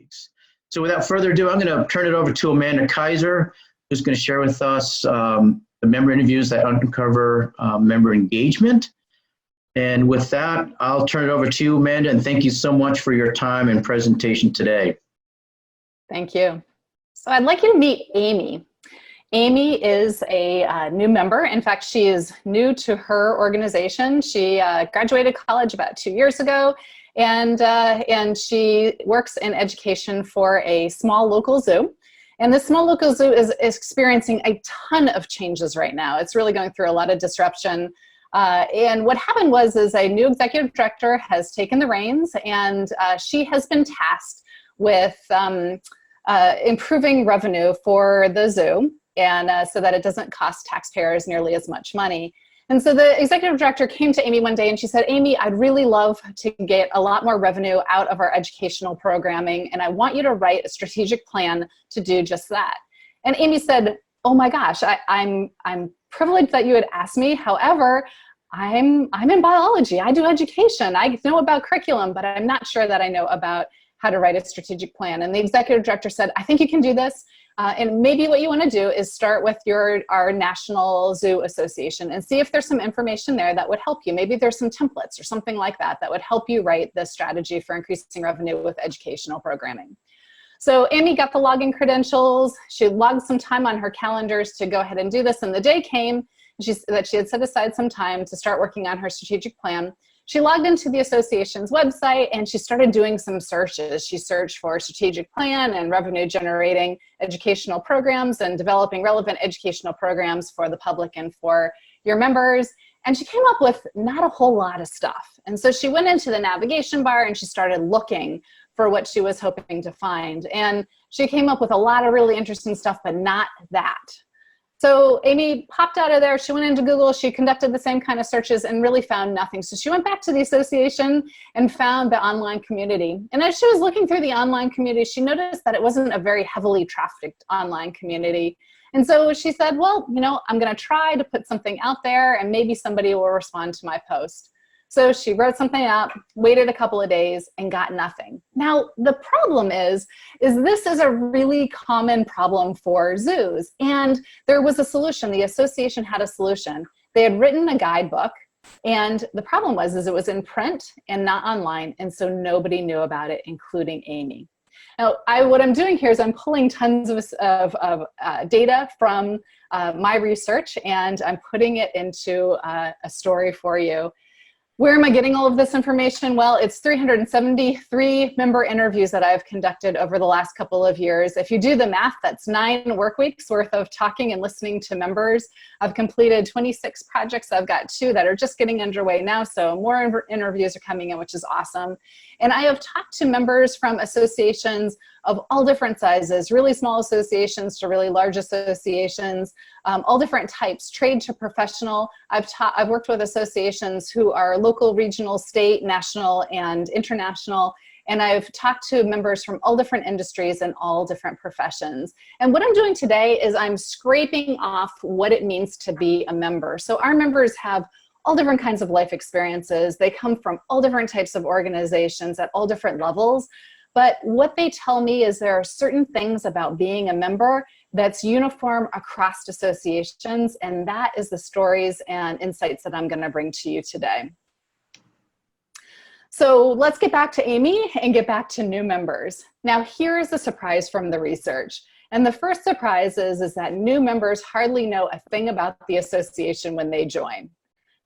colleagues. So without further ado, I'm going to turn it over to Amanda Kaiser, who's going to share with us the member interviews that uncover member engagement. And with that, I'll turn it over to you, Amanda, and thank you so much for your time and presentation today. Thank you. So I'd like you to meet Amy. Amy is a new member. In fact, she is new to her organization. She graduated college about 2 years ago, and she works in education for a small local zoo. And this small local zoo is experiencing a ton of changes right now. It's really going through a lot of disruption. And what happened is a new executive director has taken the reins, and she has been tasked with improving revenue for the zoo, and so that it doesn't cost taxpayers nearly as much money. And so the executive director came to Amy one day and she said, Amy, I'd really love to get a lot more revenue out of our educational programming, and I want you to write a strategic plan to do just that. And Amy said, oh my gosh, I'm privileged that you had asked me. However, I'm in biology. I do education. I know about curriculum, but I'm not sure that I know about how to write a strategic plan. And the executive director said, I think you can do this. And maybe what you want to do is start with our National Zoo Association and see if there's some information there that would help you. Maybe there's some templates or something like that that would help you write the strategy for increasing revenue with educational programming. So Amy got the login credentials. She logged some time on her calendars to go ahead and do this. And the day came that she had set aside some time to start working on her strategic plan. She logged into the association's website and she started doing some searches. She searched for strategic plan and revenue generating educational programs and developing relevant educational programs for the public and for your members. And she came up with not a whole lot of stuff. And so she went into the navigation bar and she started looking for what she was hoping to find. And she came up with a lot of really interesting stuff, but not that. So Amy popped out of there, she went into Google, she conducted the same kind of searches and really found nothing. So she went back to the association and found the online community. And as she was looking through the online community, she noticed that it wasn't a very heavily trafficked online community. And so she said, well, you know, I'm gonna try to put something out there and maybe somebody will respond to my post. So she wrote something up, waited a couple of days, and got nothing. Now, the problem is this is a really common problem for zoos. And there was a solution. The association had a solution. They had written a guidebook, and the problem was it was in print and not online, and so nobody knew about it, including Amy. Now, what I'm doing here is I'm pulling tons of data from my research, and I'm putting it into a story for you. Where am I getting all of this information? Well, it's 373 member interviews that I've conducted over the last couple of years. If you do the math, that's 9 work weeks worth of talking and listening to members. I've completed 26 projects. I've got 2 that are just getting underway now, so more interviews are coming in, which is awesome. And I have talked to members from associations of all different sizes, really small associations to really large associations, all different types, trade to professional. I've worked with associations who are local, regional, state, national, and international. And I've talked to members from all different industries and all different professions. And what I'm doing today is I'm scraping off what it means to be a member. So our members have all different kinds of life experiences. They come from all different types of organizations at all different levels. But what they tell me is there are certain things about being a member that's uniform across associations, and that is the stories and insights that I'm going to bring to you today. So let's get back to Amy and get back to new members. Now, here is the surprise from the research. And the first surprise is that new members hardly know a thing about the association when they join.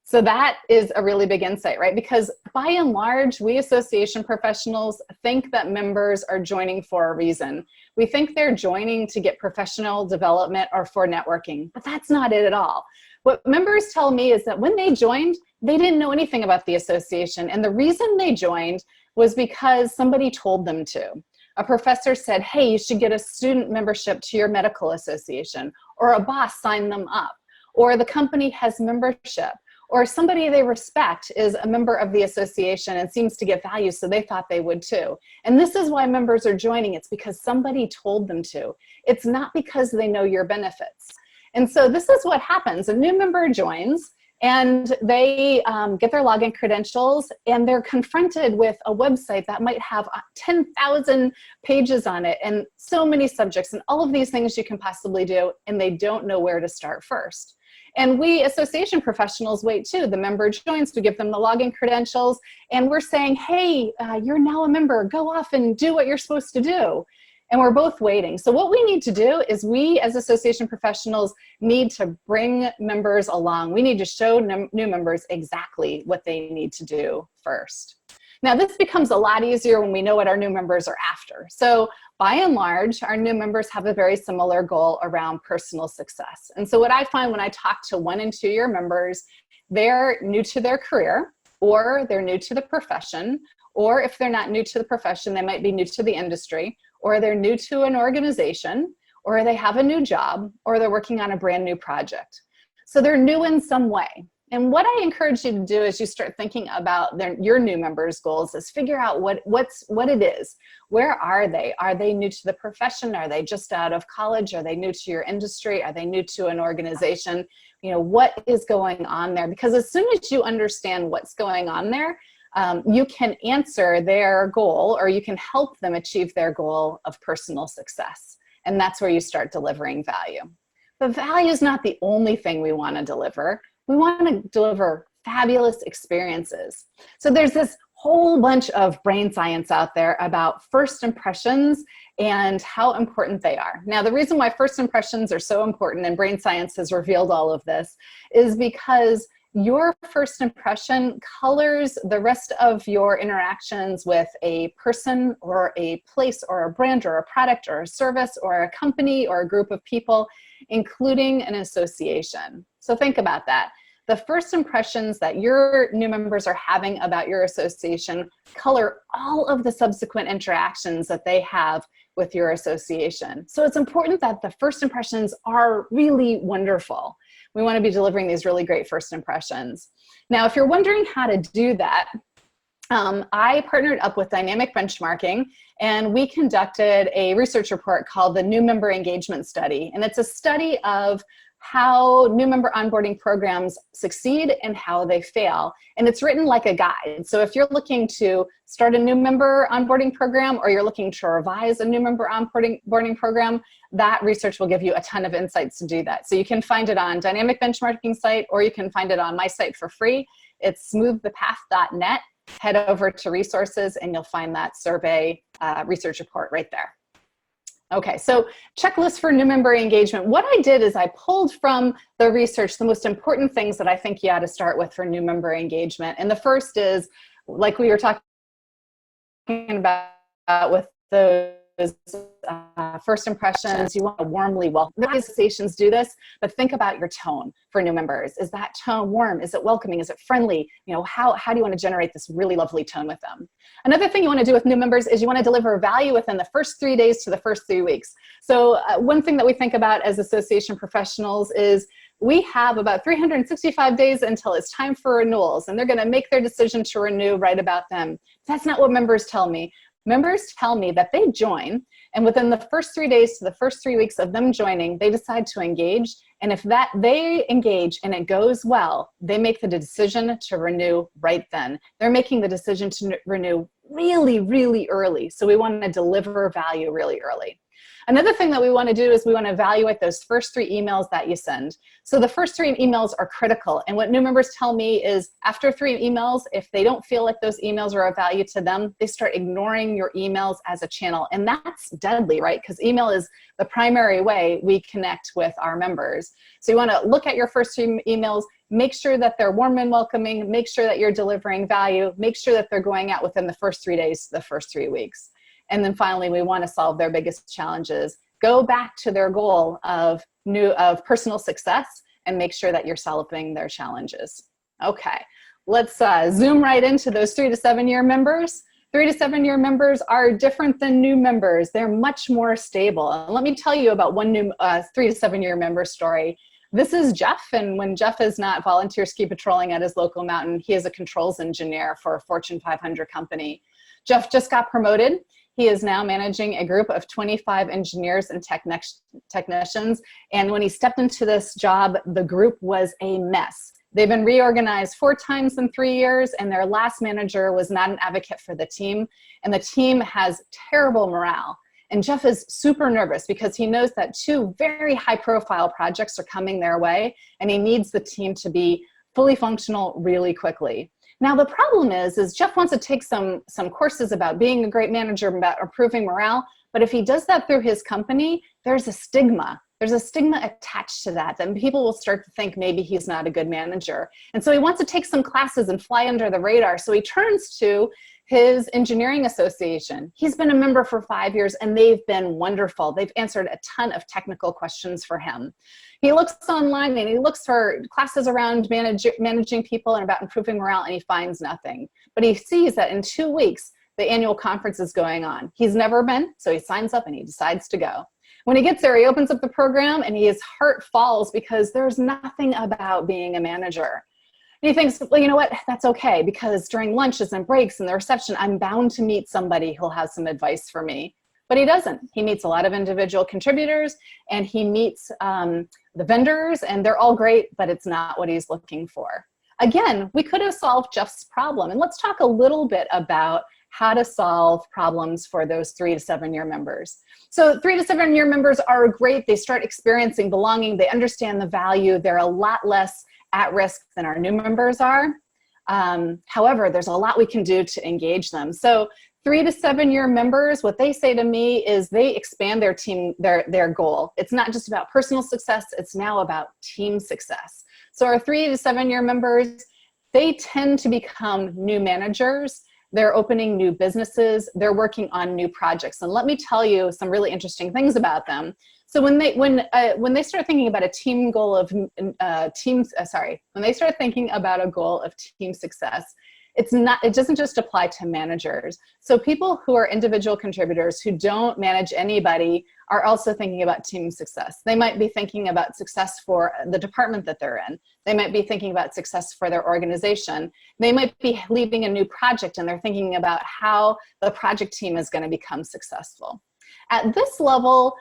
So that is a really big insight, right? Because by and large, we association professionals think that members are joining for a reason. We think they're joining to get professional development or for networking, but that's not it at all. What members tell me is that when they joined, they didn't know anything about the association. And the reason they joined was because somebody told them to. A professor said, hey, you should get a student membership to your medical association, or a boss signed them up, or the company has membership, or somebody they respect is a member of the association and seems to get value, so they thought they would too. And this is why members are joining. It's because somebody told them to. It's not because they know your benefits. And so this is what happens. A new member joins, And they get their login credentials, and they're confronted with a website that might have 10,000 pages on it and so many subjects and all of these things you can possibly do, and they don't know where to start first. And we association professionals wait too. The member joins, we give them the login credentials, and we're saying, hey, you're now a member, go off and do what you're supposed to do. And we're both waiting. So what we need to do is we as association professionals need to bring members along. We need to show new members exactly what they need to do first. Now this becomes a lot easier when we know what our new members are after. So by and large, our new members have a very similar goal around personal success. And so what I find when I talk to 1 and 2 year members, they're new to their career, or they're new to the profession, or if they're not new to the profession, they might be new to the industry, or they're new to an organization, or they have a new job, or they're working on a brand new project. So they're new in some way. And what I encourage you to do as you start thinking about your new members' goals is figure out what it is. Where are they? Are they new to the profession? Are they just out of college? Are they new to your industry? Are they new to an organization? You know, what is going on there? Because as soon as you understand what's going on there, you can answer their goal, or you can help them achieve their goal of personal success. And that's where you start delivering value. But value is not the only thing we want to deliver. We want to deliver fabulous experiences. So there's this whole bunch of brain science out there about first impressions and how important they are. Now, the reason why first impressions are so important, and brain science has revealed all of this, is because your first impression colors the rest of your interactions with a person or a place or a brand or a product or a service or a company or a group of people, including an association. So think about that. The first impressions that your new members are having about your association color all of the subsequent interactions that they have with your association. So it's important that the first impressions are really wonderful. We want to be delivering these really great first impressions. Now, if you're wondering how to do that, I partnered up with Dynamic Benchmarking, and we conducted a research report called the New Member Engagement Study. And it's a study of how new member onboarding programs succeed and how they fail. And it's written like a guide. So if you're looking to start a new member onboarding program, or you're looking to revise a new member onboarding program, that research will give you a ton of insights to do that. So you can find it on Dynamic Benchmarking site, or you can find it on my site for free. It's smooththepath.net. Head over to resources and you'll find that survey research report right there. Okay, so checklist for new member engagement. What I did is I pulled from the research the most important things that I think you ought to start with for new member engagement. And the first is, like we were talking about with those first impressions, you want to warmly welcome. Many associations do this, but think about your tone for new members. Is that tone warm? Is it welcoming? Is it friendly? You know, how do you want to generate this really lovely tone with them? Another thing you want to do with new members is you want to deliver value within the first 3 days to the first 3 weeks. So one thing that we think about as association professionals is we have about 365 days until it's time for renewals, and they're going to make their decision to renew right about then. That's not what members tell me. Members tell me that they join, and within the first 3 days to the first 3 weeks of them joining, they decide to engage. And if they engage and it goes well, they make the decision to renew right then. They're making the decision to renew really, really early. So we want to deliver value really early. Another thing that we want to do is we want to evaluate those first 3 emails that you send. So the first 3 emails are critical. And what new members tell me is after 3 emails, if they don't feel like those emails are of value to them, they start ignoring your emails as a channel. And that's deadly, right? Because email is the primary way we connect with our members. So you want to look at your first 3 emails, make sure that they're warm and welcoming, make sure that you're delivering value, make sure that they're going out within the first 3 days to the first 3 weeks. And then finally, we want to solve their biggest challenges. Go back to their goal of personal success and make sure that you're solving their challenges. Okay, let's zoom right into those 3 to 7 year members. 3 to 7 year members are different than new members. They're much more stable. And let me tell you about one new 3 to 7 year member story. This is Jeff, and when Jeff is not volunteer ski patrolling at his local mountain, he is a controls engineer for a Fortune 500 company. Jeff just got promoted. He is now managing a group of 25 engineers and technicians. And when he stepped into this job, the group was a mess. They've been reorganized 4 times in 3 years, and their last manager was not an advocate for the team, and the team has terrible morale. And Jeff is super nervous because he knows that 2 very high-profile projects are coming their way, and he needs the team to be fully functional really quickly. Now, the problem is Jeff wants to take some courses about being a great manager, about improving morale, but if he does that through his company, there's a stigma. There's a stigma attached to that, then people will start to think maybe he's not a good manager. And so he wants to take some classes and fly under the radar. So he turns to his engineering association. He's been a member for 5 years, and they've been wonderful. They've answered a ton of technical questions for him. He looks online and he looks for classes around managing people and about improving morale, and he finds nothing. But he sees that in 2 weeks, the annual conference is going on. He's never been, so he signs up and he decides to go. When he gets there, he opens up the program and his heart falls because there's nothing about being a manager. And he thinks, well, you know what, that's okay, because during lunches and breaks and the reception, I'm bound to meet somebody who'll have some advice for me. But he doesn't. He meets a lot of individual contributors, and he meets the vendors, and they're all great, but it's not what he's looking for. Again, we could have solved Jeff's problem. And let's talk a little bit about how to solve problems for those 3 to 7 year members. So 3 to 7 year members are great. They start experiencing belonging. They understand the value. They're a lot less at risk than our new members are. However, there's a lot we can do to engage them. So 3 to 7 year members, what they say to me is they expand their team, their goal. It's not just about personal success. It's now about team success. So our 3 to 7 year members, they tend to become new managers. They're opening new businesses. They're working on new projects. And let me tell you some really interesting things about them. So when they start thinking about a team goal of when they start thinking about a goal of team success, it doesn't just apply to managers. So people who are individual contributors who don't manage anybody are also thinking about team success. They might be thinking about success for the department that they're in. They might be thinking about success for their organization. They might be leading a new project and they're thinking about how the project team is going to become successful. At this level,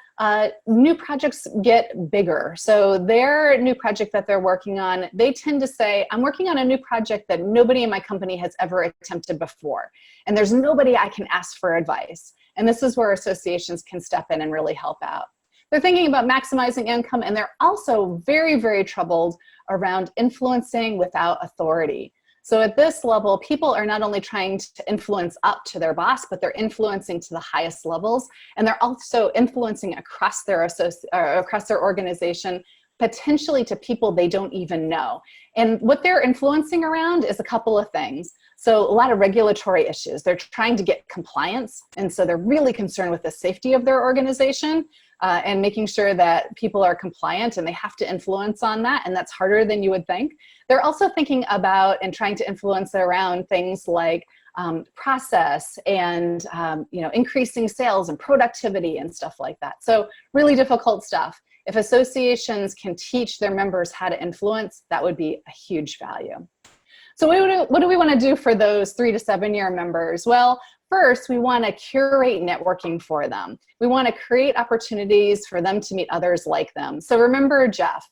new projects get bigger. So their new project that they're working on, they tend to say, I'm working on a new project that nobody in my company has ever attempted before. And there's nobody I can ask for advice. And this is where associations can step in and really help out. They're thinking about maximizing income, and they're also very, very troubled around influencing without authority. So at this level, people are not only trying to influence up to their boss, but they're influencing to the highest levels. And they're also influencing across their organization, potentially to people they don't even know. And what they're influencing around is a couple of things. So a lot of regulatory issues. They're trying to get compliance. And so they're really concerned with the safety of their organization and making sure that people are compliant, and they have to influence on that. And that's harder than you would think. They're also thinking about and trying to influence around things like process and increasing sales and productivity and stuff like that. So really difficult stuff. If associations can teach their members how to influence, that would be a huge value. So what do we want to do for those 3 to 7 year members? Well, first, we want to curate networking for them. We want to create opportunities for them to meet others like them. So remember Jeff,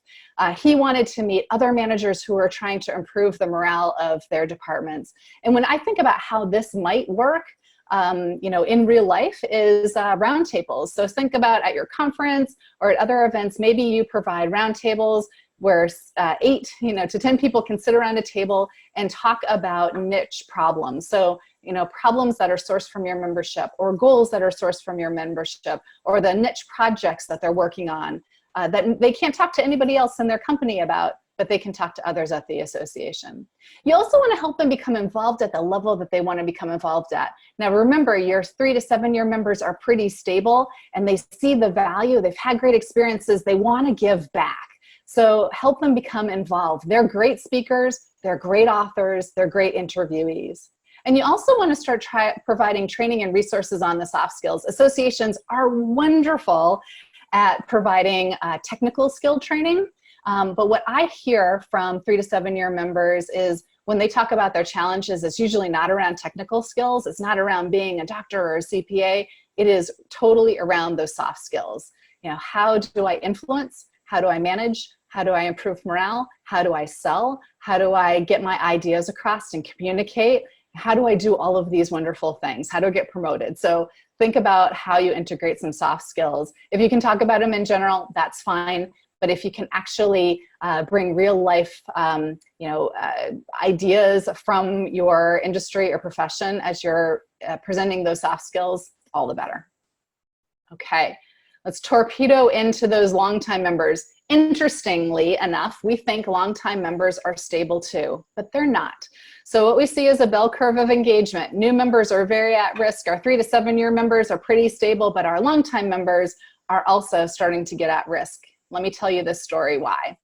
he wanted to meet other managers who are trying to improve the morale of their departments. And when I think about how this might work, in real life is roundtables. So think about at your conference or at other events, maybe you provide roundtables where 8 to 10 people can sit around a table and talk about niche problems. So, problems that are sourced from your membership, or goals that are sourced from your membership, or the niche projects that they're working on that they can't talk to anybody else in their company about, but they can talk to others at the association. You also want to help them become involved at the level that they want to become involved at. Now remember, your 3 to 7 year members are pretty stable and they see the value, they've had great experiences, they want to give back. So help them become involved. They're great speakers, they're great authors, they're great interviewees. And you also want to start providing training and resources on the soft skills. Associations are wonderful at providing technical skill training. But what I hear from 3 to 7 year members is when they talk about their challenges, it's usually not around technical skills. It's not around being a doctor or a CPA. It is totally around those soft skills. How do I influence? How do I manage? How do I improve morale? How do I sell? How do I get my ideas across and communicate? How do I do all of these wonderful things? How do I get promoted? So think about how you integrate some soft skills. If you can talk about them in general, that's fine. But if you can actually bring real life ideas from your industry or profession as you're presenting those soft skills, all the better. Okay, let's torpedo into those longtime members. Interestingly enough, we think longtime members are stable too, but they're not. So what we see is a bell curve of engagement. New members are very at risk. Our 3 to 7 year members are pretty stable, but our longtime members are also starting to get at risk. Let me tell you this story why.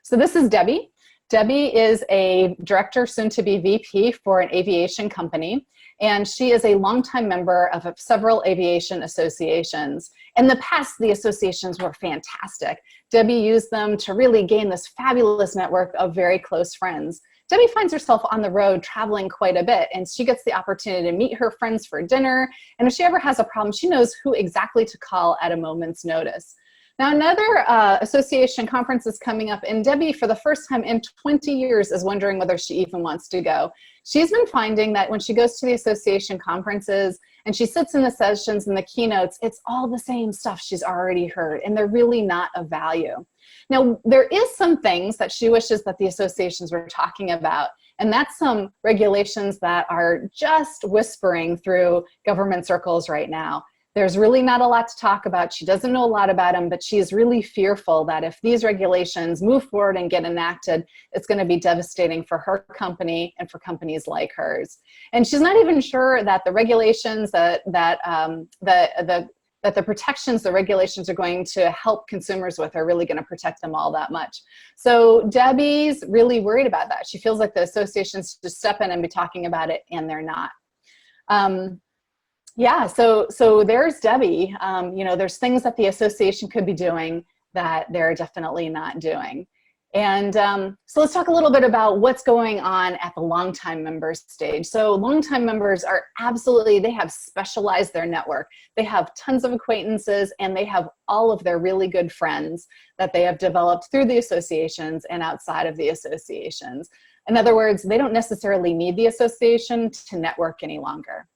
So this is Debbie. Debbie is a director, soon to be VP for an aviation company. And she is a longtime member of several aviation associations. In the past, the associations were fantastic. Debbie used them to really gain this fabulous network of very close friends. Debbie finds herself on the road traveling quite a bit, and she gets the opportunity to meet her friends for dinner. And if she ever has a problem, she knows who exactly to call at a moment's notice. Now, another association conference is coming up, and Debbie, for the first time in 20 years, is wondering whether she even wants to go. She's been finding that when she goes to the association conferences and she sits in the sessions and the keynotes, it's all the same stuff she's already heard, and they're really not of value. Now, there is some things that she wishes that the associations were talking about, and that's some regulations that are just whispering through government circles right now. There's really not a lot to talk about. She doesn't know a lot about them, but she's really fearful that if these regulations move forward and get enacted, it's going to be devastating for her company and for companies like hers. And she's not even sure that the regulations, that the protections the regulations are going to help consumers with are really going to protect them all that much. So Debbie's really worried about that. She feels like the associations just step in and be talking about it, and they're not. Yeah, so there's Debbie. There's things that the association could be doing that they're definitely not doing. And so let's talk a little bit about what's going on at the longtime members stage. So longtime members are absolutely, they have specialized their network. They have tons of acquaintances, and they have all of their really good friends that they have developed through the associations and outside of the associations. In other words, they don't necessarily need the association to network any longer.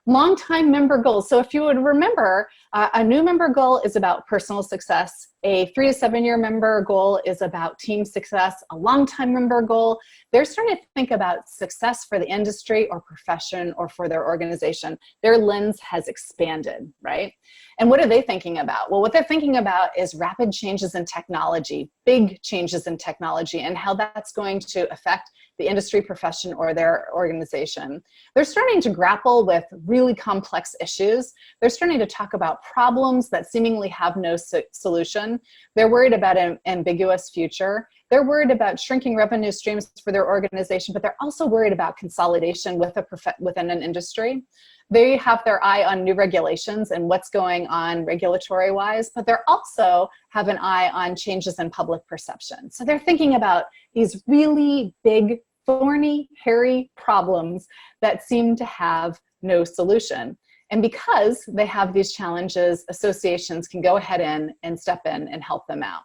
Longtime member goals. So if you would remember, a new member goal is about personal success. A 3 to 7 year member goal is about team success. A longtime member goal, they're starting to think about success for the industry or profession or for their organization. Their lens has expanded, right? And what are they thinking about? Well, what they're thinking about is rapid changes in technology, big changes in technology, and how that's going to affect the industry, profession, or their organization. They're starting to grapple with really complex issues. They're starting to talk about problems that seemingly have no solution. They're worried about an ambiguous future. They're worried about shrinking revenue streams for their organization, but they're also worried about consolidation within an industry. They have their eye on new regulations and what's going on regulatory-wise, but they're also have an eye on changes in public perception. So they're thinking about these really big, thorny, hairy problems that seem to have no solution. And because they have these challenges, associations can go ahead and step in and help them out.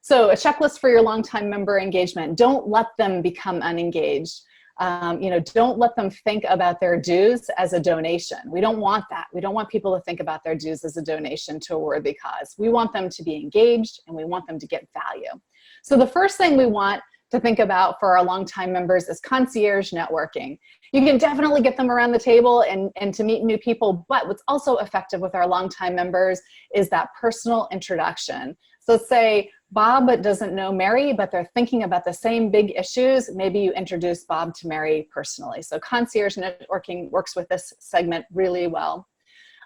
So a checklist for your longtime member engagement. Don't let them become unengaged. Don't let them think about their dues as a donation. We don't want that. We don't want people to think about their dues as a donation to a worthy cause. We want them to be engaged, and we want them to get value. So the first thing we want to think about for our longtime members is concierge networking. You can definitely get them around the table and to meet new people, but what's also effective with our longtime members is that personal introduction. So say Bob doesn't know Mary, but they're thinking about the same big issues. Maybe you introduce Bob to Mary personally. So concierge networking works with this segment really well.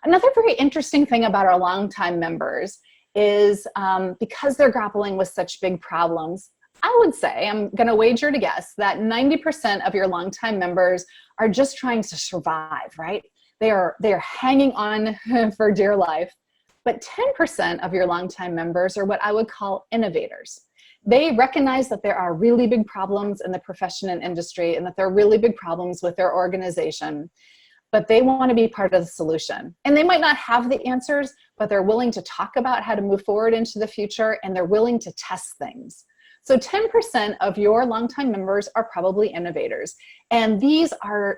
Another very interesting thing about our longtime members is because they're grappling with such big problems, I would say, I'm going to wager to guess that 90% of your longtime members are just trying to survive, right? They are hanging on for dear life. But 10% of your longtime members are what I would call innovators. They recognize that there are really big problems in the profession and industry, and that there are really big problems with their organization, but they want to be part of the solution. And they might not have the answers, but they're willing to talk about how to move forward into the future, and they're willing to test things. So 10% of your longtime members are probably innovators. And these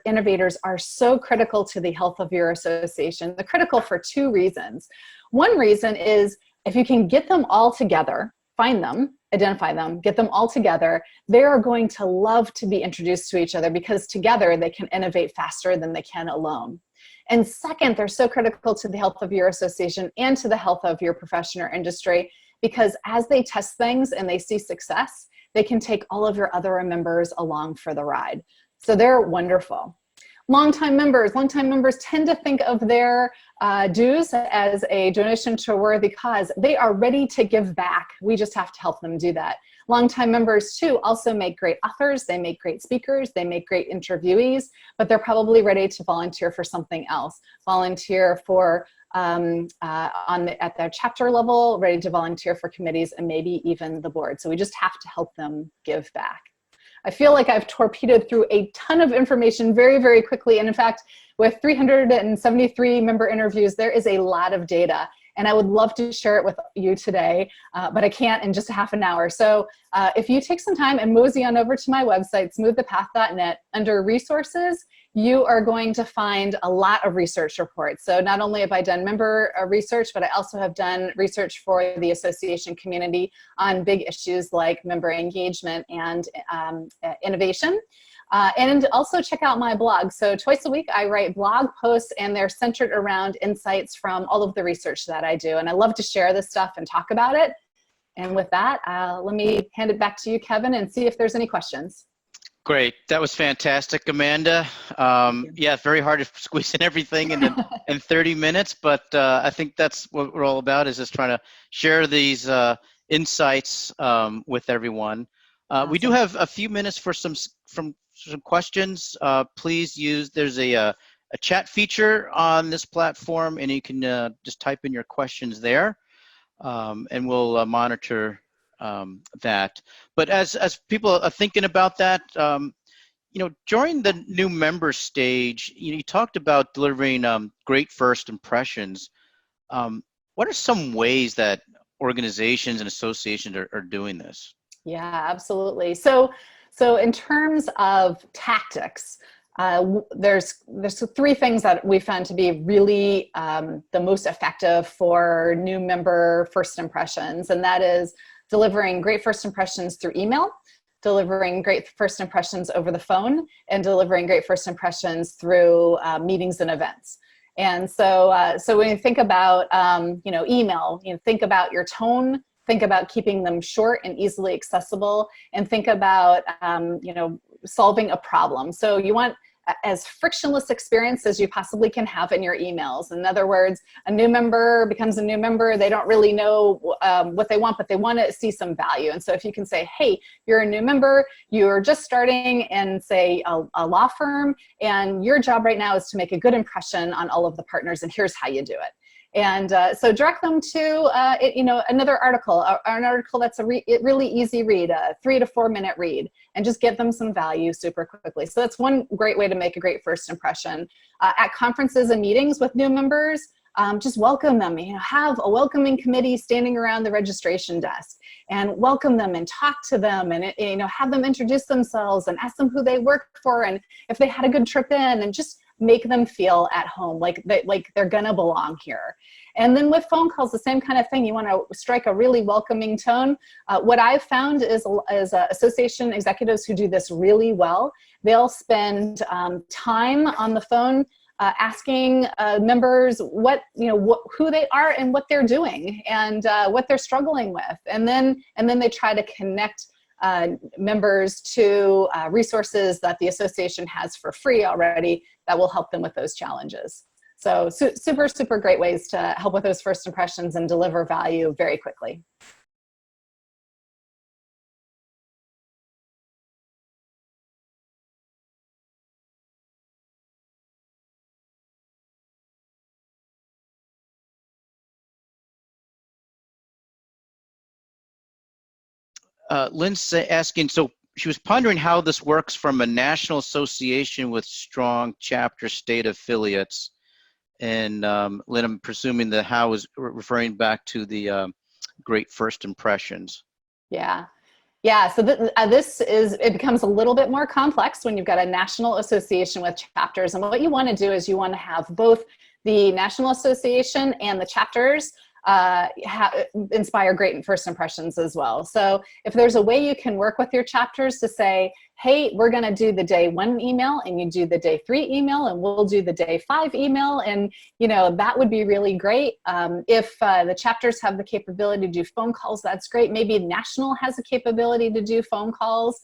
innovators are so critical to the health of your association. They're critical for two reasons. One reason is if you can get them all together, find them, identify them, get them all together, they are going to love to be introduced to each other because together they can innovate faster than they can alone. And second, they're so critical to the health of your association and to the health of your profession or industry, because as they test things and they see success, they can take all of your other members along for the ride. So they're wonderful. Longtime members tend to think of their dues as a donation to a worthy cause. They are ready to give back. We just have to help them do that. Longtime members too also make great authors, they make great speakers, they make great interviewees, but they're probably ready to volunteer for something else. Volunteer for at their chapter level, ready to volunteer for committees and maybe even the board. So we just have to help them give back. I feel like I've torpedoed through a ton of information very, very quickly. And in fact, with 373 member interviews, there is a lot of data. And I would love to share it with you today, but I can't in just a half an hour. So if you take some time and mosey on over to my website, smooththepath.net, under resources, you are going to find a lot of research reports. So not only have I done member research, but I also have done research for the association community on big issues like member engagement and innovation. And also check out my blog. So twice a week I write blog posts and they're centered around insights from all of the research that I do. And I love to share this stuff and talk about it. And with that, let me hand it back to you, Kevin, and see if there's any questions. Great. That was fantastic, Amanda. Yeah, very hard to squeeze in everything in 30 minutes, but I think that's what we're all about, is just trying to share these insights with everyone. Awesome. We do have a few minutes for some questions. Please use, there's a chat feature on this platform, and you can just type in your questions there, and we'll monitor that. But as people are thinking about that, you know, during the new member stage, you talked about delivering great first impressions. What are some ways that organizations and associations are doing this? Yeah, absolutely. So in terms of tactics, there's three things that we found to be really the most effective for new member first impressions, and that is delivering great first impressions through email, delivering great first impressions over the phone, and delivering great first impressions through meetings and events. And so when you think about you know, email, you know, think about your tone, think about keeping them short and easily accessible, and think about you know, solving a problem. So you want as frictionless experience as you possibly can have in your emails. In other words, a new member becomes a new member. They don't really know what they want, but they want to see some value. And so if you can say, hey, you're a new member, you're just starting in, say, a law firm, and your job right now is to make a good impression on all of the partners, and here's how you do it. And so direct them to you know, another article, an article that's a really easy read, a 3 to 4 minute read, and just get them some value super quickly. So that's one great way to make a great first impression. At conferences and meetings with new members, just welcome them. You know, have a welcoming committee standing around the registration desk, and welcome them and talk to them, and you know, have them introduce themselves and ask them who they work for and if they had a good trip in, and just make them feel at home, like they're gonna belong here. And then with phone calls, the same kind of thing. You want to strike a really welcoming tone. What I've found is association executives who do this really well, they'll spend time on the phone asking members who they are and what they're doing and what they're struggling with, and then they try to connect members to resources that the association has for free already that will help them with those challenges. So super great ways to help with those first impressions and deliver value very quickly. Lynn's asking, so she was pondering how this works from a national association with strong chapter state affiliates. And Lynn, I'm presuming the how is referring back to the great first impressions. Yeah. Yeah, so it becomes a little bit more complex when you've got a national association with chapters. And what you want to do is you want to have both the national association and the chapters inspire great first impressions as well. So if there's a way you can work with your chapters to say, hey, we're going to do the day 1 email and you do the day 3 email and we'll do the day 5 email. And, that would be really great. If the chapters have the capability to do phone calls, that's great. Maybe national has a capability to do phone calls.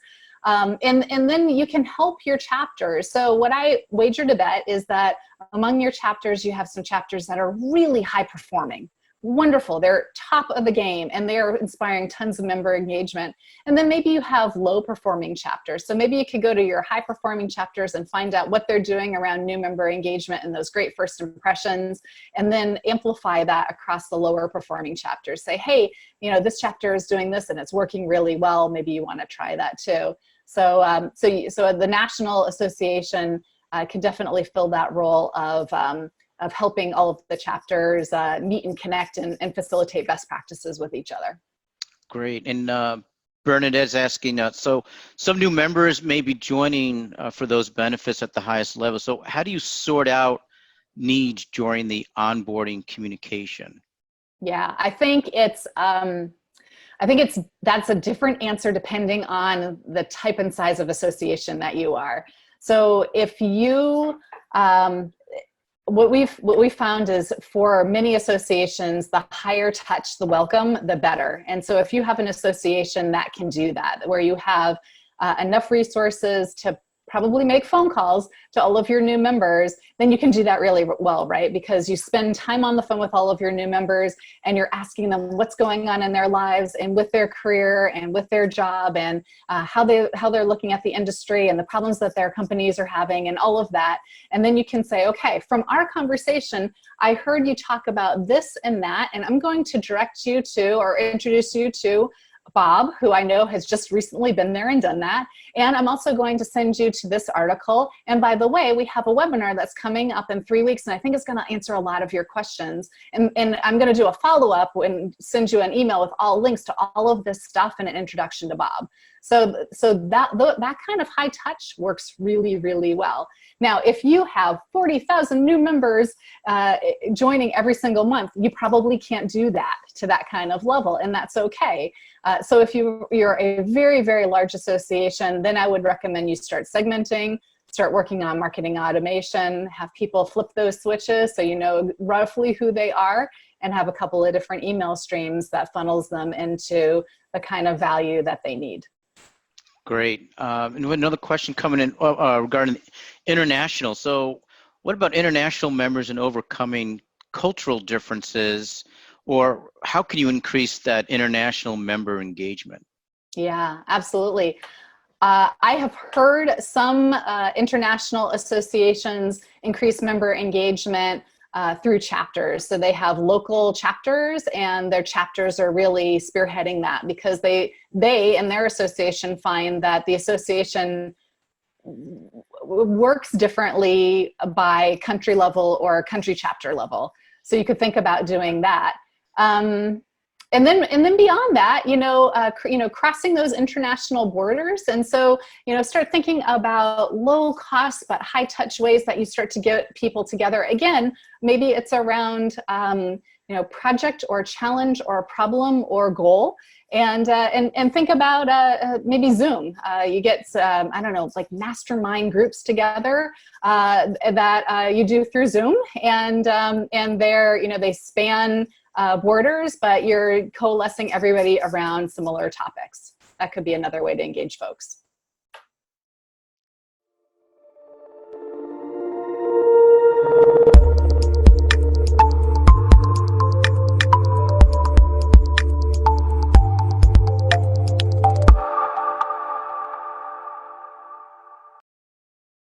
And then you can help your chapters. So what I wager to bet is that among your chapters, you have some chapters that are really high performing. Wonderful, they're top of the game and they're inspiring tons of member engagement. And then maybe you have low performing chapters. So maybe you could go to your high performing chapters and find out what they're doing around new member engagement and those great first impressions, and then amplify that across the lower performing chapters. Say, hey, this chapter is doing this and it's working really well. Maybe you want to try that too. So the National Association can definitely fill that role of helping all of the chapters meet and connect and facilitate best practices with each other. Great. And Bernadette's asking, so some new members may be joining for those benefits at the highest level. So how do you sort out needs during the onboarding communication? Yeah, I think that's a different answer depending on the type and size of association that you are. So if you, what we've found is for many associations, the higher touch the welcome, the better. And so if you have an association that can do that, where you have enough resources to probably make phone calls to all of your new members, then you can do that really well, right? Because you spend time on the phone with all of your new members and you're asking them what's going on in their lives and with their career and with their job and how they're looking at the industry and the problems that their companies are having and all of that. And then you can say, okay, from our conversation, I heard you talk about this and that, and I'm going to direct you to or introduce you to Bob, who I know has just recently been there and done that. And I'm also going to send you to this article. And by the way, we have a webinar that's coming up in 3 weeks, and I think it's going to answer a lot of your questions. And I'm going to do a follow-up and send you an email with all links to all of this stuff and an introduction to Bob. So that kind of high touch works really, really well. Now, if you have 40,000 new members joining every single month, you probably can't do that to that kind of level, and that's okay. So if you're a very, very large association, then I would recommend you start segmenting, start working on marketing automation, have people flip those switches so you know roughly who they are, and have a couple of different email streams that funnels them into the kind of value that they need. Great. And another question coming in regarding international. So what about international members and overcoming cultural differences, or how can you increase that international member engagement? Yeah, absolutely. I have heard some international associations increase member engagement through chapters. So they have local chapters and their chapters are really spearheading that because they and their association find that the association works differently by country level or country chapter level. So you could think about doing that. And then beyond that, crossing those international borders. And so, start thinking about low cost but high touch ways that you start to get people together. Again, maybe it's around, project or challenge or problem or goal. And think about maybe Zoom. You get, like mastermind groups together that you do through Zoom, and they're, they span borders, but you're coalescing everybody around similar topics. That could be another way to engage folks.